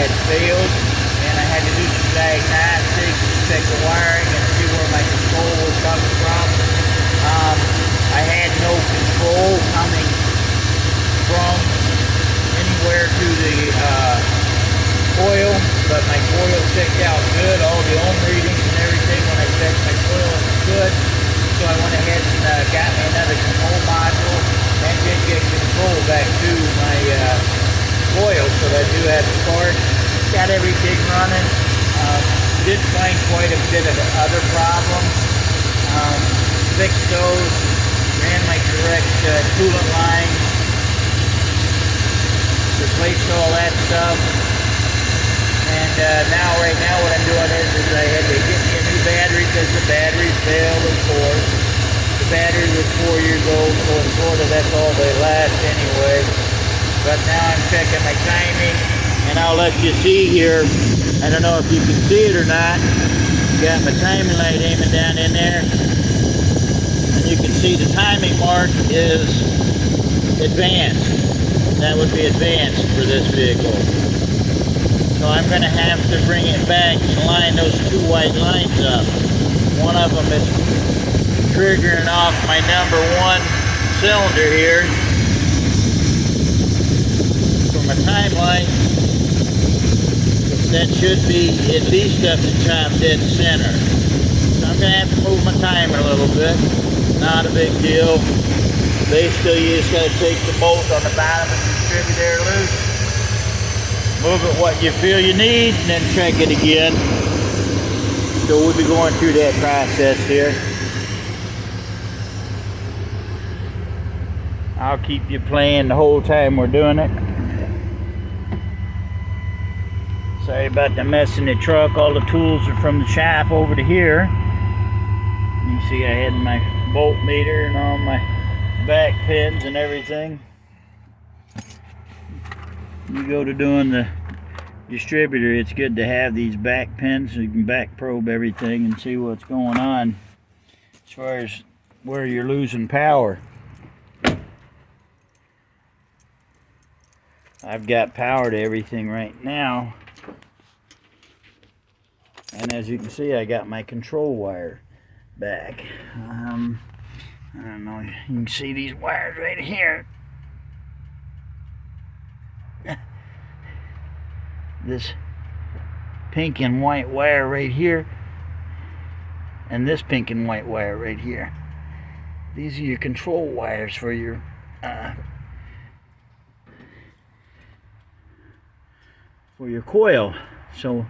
had failed, and I had to do some diagnostics to check the wiring and see where my control was coming from. I had no control coming from anywhere to the coil, but my coil checked out good. All the ohm readings and everything when I checked my coil was good. So I went ahead and got me another control module and did get control back to my coil, so that I do have spark. Got everything running. Did find quite a bit of other problems. Fixed those. Ran my correct coolant line. Replaced all that stuff. And right now what I'm doing is I had to get me a new battery because the battery failed, of course. The battery was 4 years old, so in Florida that's all they last anyway. But now I'm checking my timing, and I'll let you see here. I don't know if you can see it or not. Got my timing light aiming down in there. And you can see the timing mark is advanced. That would be advanced for this vehicle. So I'm going to have to bring it back and line those two white lines up. One of them is triggering off my number 1 cylinder here for my timeline. That should be at least up to top dead center. So I'm going to have to move my timer a little bit. Not a big deal. Basically, you just got to take the bolt on the bottom of the distributor loose. Move it what you feel you need, and then check it again. So we'll be going through that process here. I'll keep you playing the whole time we're doing it. Sorry about the mess in the truck. All the tools are from the shop over to here. You see I had my bolt meter and all my back pins and everything. You go to doing the distributor, it's good to have these back pins so you can back probe everything and see what's going on as far as where you're losing power. I've got power to everything right now, and as you can see I got my control wire back. I don't know, you can see these wires right here. This pink and white wire right here, and this pink and white wire right here. These are your control wires for your coil. So,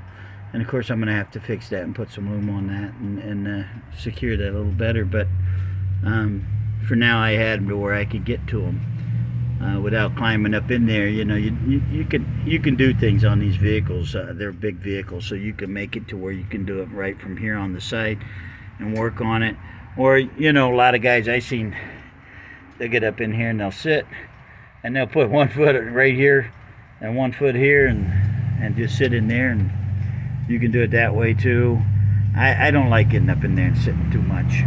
and of course I'm going to have to fix that and put some loom on that and secure that a little better. But for now I had them to where I could get to them. Without climbing up in there. You know, you can do things on these vehicles. They're big vehicles, so you can make it to where you can do it right from here on the site and work on it. Or, you know, a lot of guys I seen, they'll get up in here and they'll sit and they'll put 1 foot right here and 1 foot here and just sit in there, and you can do it that way too. I don't like getting up in there and sitting too much.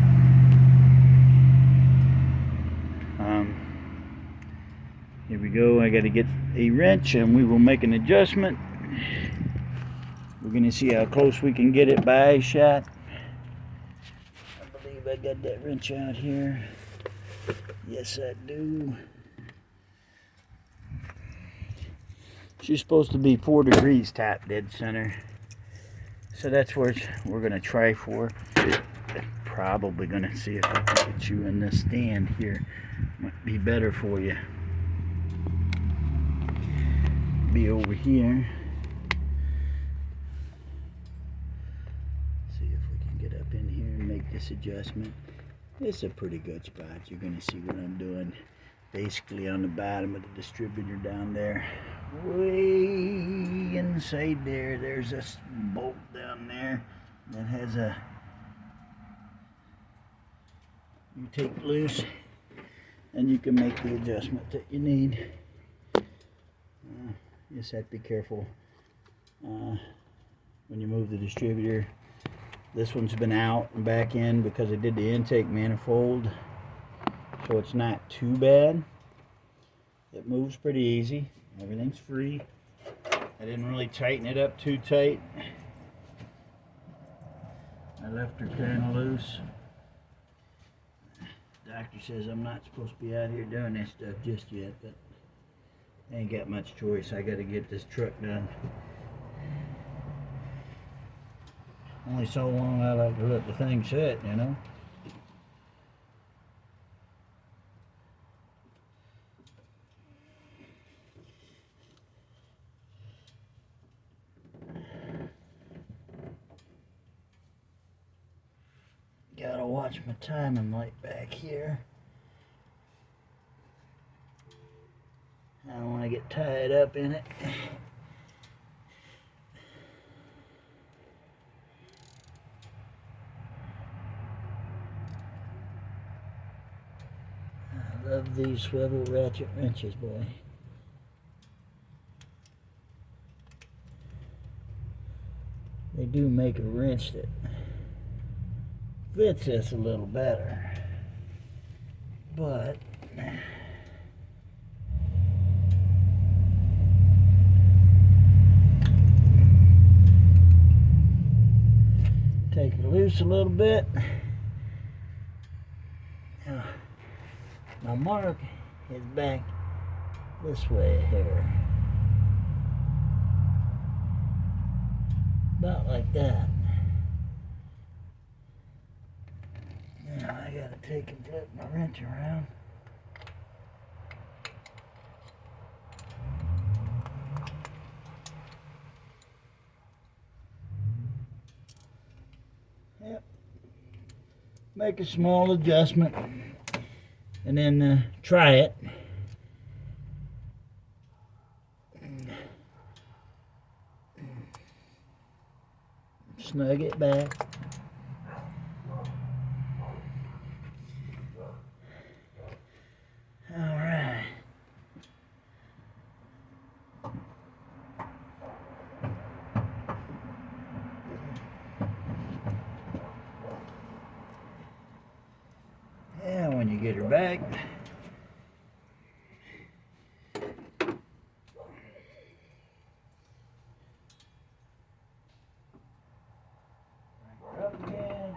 Here we go. I got to get a wrench and we will make an adjustment. We're going to see how close we can get it by eye shot. I believe I got that wrench out here. Yes, I do. She's supposed to be 4 degrees top dead center. So that's where we're going to try for. Probably going to see if I can get you in this stand here. Might be better for you. Be over here. See if we can get up in here and make this adjustment. It's a pretty good spot. You're going to see what I'm doing. Basically on the bottom of the distributor down there. Way inside there, there's a bolt down there that has a, you take loose and you can make the adjustment that you need. Just have to be careful when you move the distributor. This one's been out and back in because I did the intake manifold, so it's not too bad. It moves pretty easy. Everything's free. I didn't really tighten it up too tight. I left her kind of loose. Doctor says I'm not supposed to be out here doing this stuff just yet, but I ain't got much choice. I gotta get this truck done. Only so long I like to let the thing sit, you know. Gotta watch my timing light back here. I don't want to get tied up in it. I love these swivel ratchet wrenches, boy. They do make a wrench that fits this a little better, but take it loose a little bit. Now, my mark is back this way here, about like that. Now I gotta take and flip my wrench around. Yep. Make a small adjustment and then try it. Snug it back. Alright. Yeah, when you get her back, bring her up again.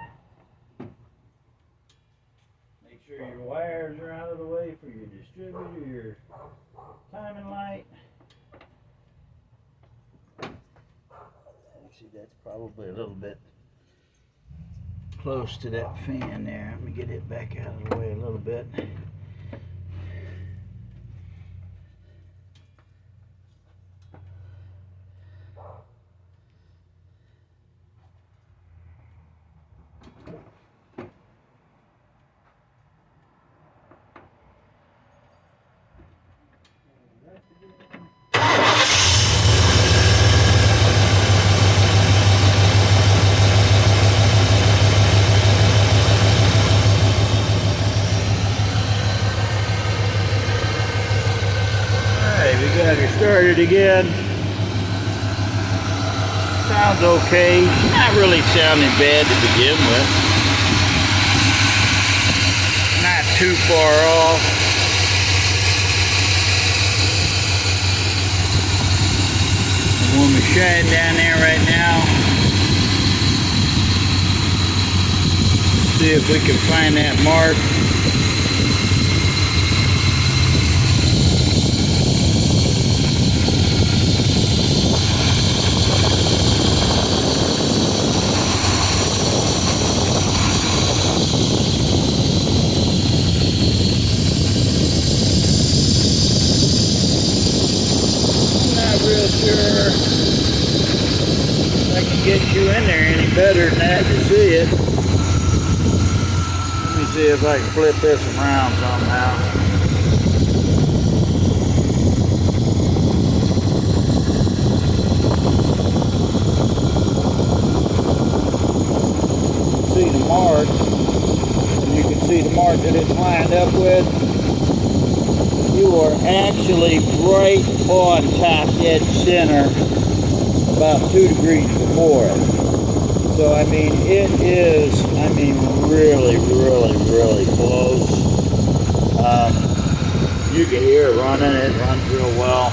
Make sure your wires are out of the way for your distributor, your timing light. Actually, that's probably a little bit close to that fan there. Let me get it back out of the way a little bit. We got her started again. Sounds okay. Not really sounding bad to begin with. Not too far off. One machine down there right now. See if we can find that mark. Sure I can get you in there any better than that to see it. Let me see if I can flip this around somehow. See the mark, and you can see the mark that it's lined up with. You are actually right on top dead center, about 2 degrees before it. So I mean, it is, really, really, really close. You can hear it running. It runs real well.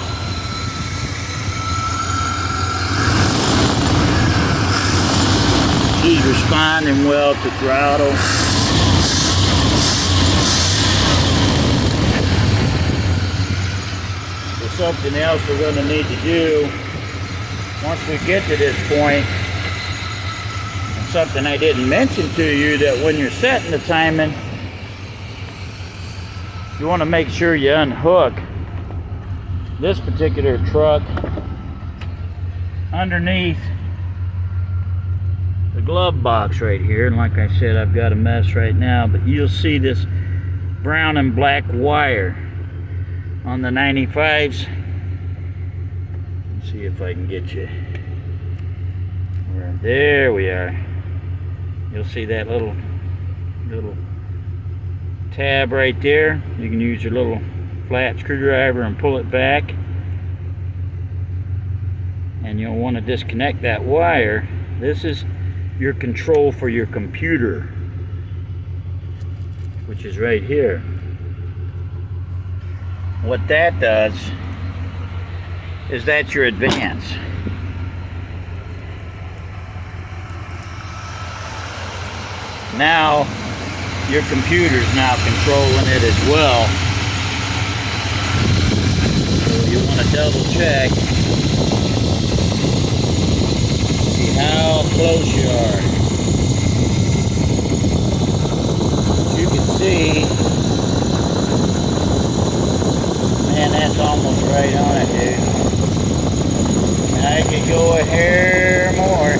He's responding well to throttle. So something else we're going to need to do once we get to this point, and something I didn't mention to you, that when you're setting the timing, you want to make sure you unhook this particular truck underneath the glove box right here. And like I said, I've got a mess right now, but you'll see this brown and black wire on the 95s. Let's see if I can get you. There we are. You'll see that little tab right there. You can use your little flat screwdriver and pull it back, and you'll want to disconnect that wire. This is your control for your computer, which is right here. What that does is that's your advance. Now your computer's now controlling it as well. So you want to double check, see how close you are. As you can see, man, that's almost right on it, dude. I could go a hair more,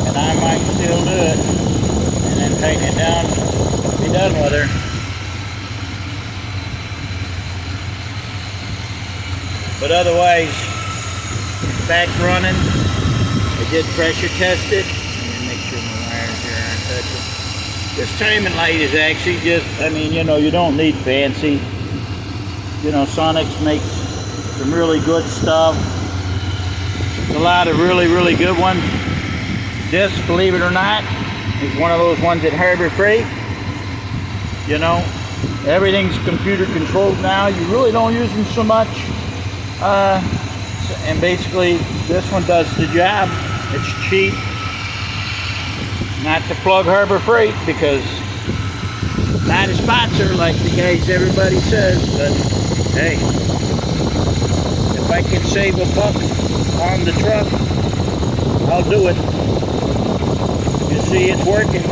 and I might still do it, and then tighten it down, be done with her. But otherwise, back running. I did pressure test it. Let me make sure my wires here aren't touching. This timing light is actually just, I mean, you know, you don't need fancy. You know, Sonics makes some really good stuff. There's a lot of really good ones. This, believe it or not, is one of those ones at Harbor Freight. You know, everything's computer controlled now. You really don't use them so much. And basically, this one does the job. It's cheap. Not to plug Harbor Freight, because not a sponsor like the guys everybody says, but hey, if I can save a buck on the truck, I'll do it. You see, it's working.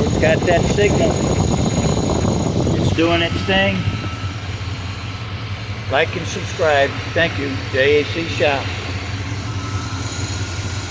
It's got that signal. It's doing its thing. Like and subscribe. Thank you. JAC Shop.